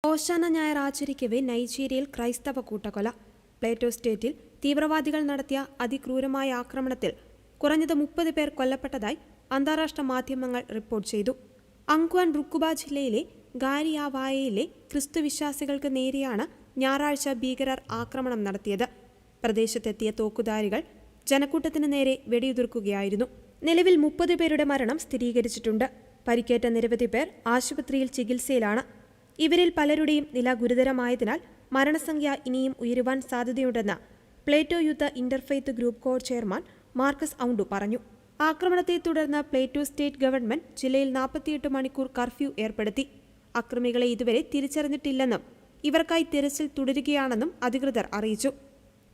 ഓശാന ഞായർ ആചരിക്കവേ നൈജീരിയയിൽ ക്രൈസ്തവ കൂട്ടക്കൊല. പ്ലേറ്റോ സ്റ്റേറ്റിൽ തീവ്രവാദികൾ നടത്തിയ അതിക്രൂരമായ ആക്രമണത്തിൽ കുറഞ്ഞത് 30 പേർ കൊല്ലപ്പെട്ടതായി അന്താരാഷ്ട്ര മാധ്യമങ്ങൾ റിപ്പോർട്ട് ചെയ്തു. അങ്ക്വാൻ റുക്കുബ ജില്ലയിലെ ഗാരിയാവായയിലെ ക്രിസ്തുവിശ്വാസികൾക്ക് നേരെയാണ് ഞായറാഴ്ച ഭീകരർ ആക്രമണം നടത്തിയത്. പ്രദേശത്തെത്തിയ തോക്കുധാരികൾ ജനക്കൂട്ടത്തിന് നേരെ വെടിയുതിർക്കുകയായിരുന്നു. നിലവിൽ 30 പേരുടെ മരണം സ്ഥിരീകരിച്ചിട്ടുണ്ട്. പരിക്കേറ്റ നിരവധി പേർ ആശുപത്രിയിൽ ചികിത്സയിലാണ്. ഇവരിൽ പലരുടെയും നില ഗുരുതരമായതിനാൽ മരണസംഖ്യ ഇനിയും ഉയരുവാൻ സാധ്യതയുണ്ടെന്ന് Plateau youth interfaith group core chairman Markus Aundu പറഞ്ഞു. ആക്രമണത്തെ തുടർന്ന് പ്ലേറ്റോ സ്റ്റേറ്റ് ഗവൺമെന്റ് ജില്ലയിൽ 48 മണിക്കൂർ കർഫ്യൂ ഏർപ്പെടുത്തി. അക്രമികളെ ഇതുവരെ തിരിച്ചറിഞ്ഞിട്ടില്ലെന്നും ഇവർക്കായി തിരച്ചിൽ തുടരുകയാണെന്നും അധികൃതർ അറിയിച്ചു.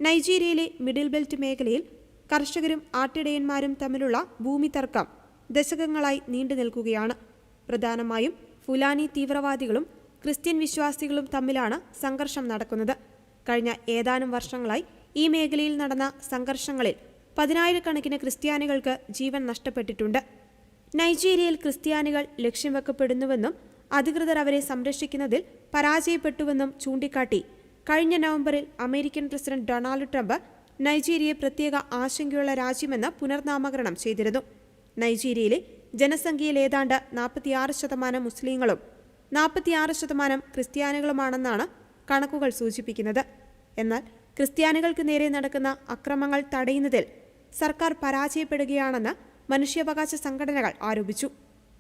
നൈജീരിയയിലെ മിഡിൽ ബെൽറ്റ് മേഖലയിൽ കർഷകരും ആട്ടിടയന്മാരും തമ്മിലുള്ള ഭൂമി തർക്കം ദശകങ്ങളായി നീണ്ടു നിൽക്കുകയാണ്. പ്രധാനമായും ഫുലാനി തീവ്രവാദികളും ക്രിസ്ത്യൻ വിശ്വാസികളും തമ്മിലാണ് സംഘർഷം നടക്കുന്നത്. കഴിഞ്ഞ ഏതാനും വർഷങ്ങളായി ഈ മേഖലയിൽ നടന്ന സംഘർഷങ്ങളിൽ 10,000-കണക്കിന് ക്രിസ്ത്യാനികൾക്ക് ജീവൻ നഷ്ടപ്പെട്ടിട്ടുണ്ട്. നൈജീരിയയിൽ ക്രിസ്ത്യാനികൾ ലക്ഷ്യം വെക്കപ്പെടുന്നുവെന്നും അധികൃതർ അവരെ സംരക്ഷിക്കുന്നതിൽ പരാജയപ്പെട്ടുവെന്നും ചൂണ്ടിക്കാട്ടി കഴിഞ്ഞ നവംബറിൽ അമേരിക്കൻ പ്രസിഡന്റ് ഡൊണാൾഡ് ട്രംപ് നൈജീരിയയെ പ്രത്യേക ആശങ്കയുള്ള രാജ്യമെന്ന് പുനർനാമകരണം ചെയ്തിരുന്നു. നൈജീരിയയിലെ ജനസംഖ്യയിൽ ഏതാണ്ട് 46% മുസ്ലിങ്ങളും 46% ക്രിസ്ത്യാനികളുമാണെന്നാണ് കണക്കുകൾ സൂചിപ്പിക്കുന്നത്. എന്നാൽ ക്രിസ്ത്യാനികൾക്ക് നേരെ നടക്കുന്ന അക്രമങ്ങൾ തടയുന്നതിൽ സർക്കാർ പരാജയപ്പെടുകയാണെന്ന് മനുഷ്യാവകാശ സംഘടനകൾ ആരോപിച്ചു.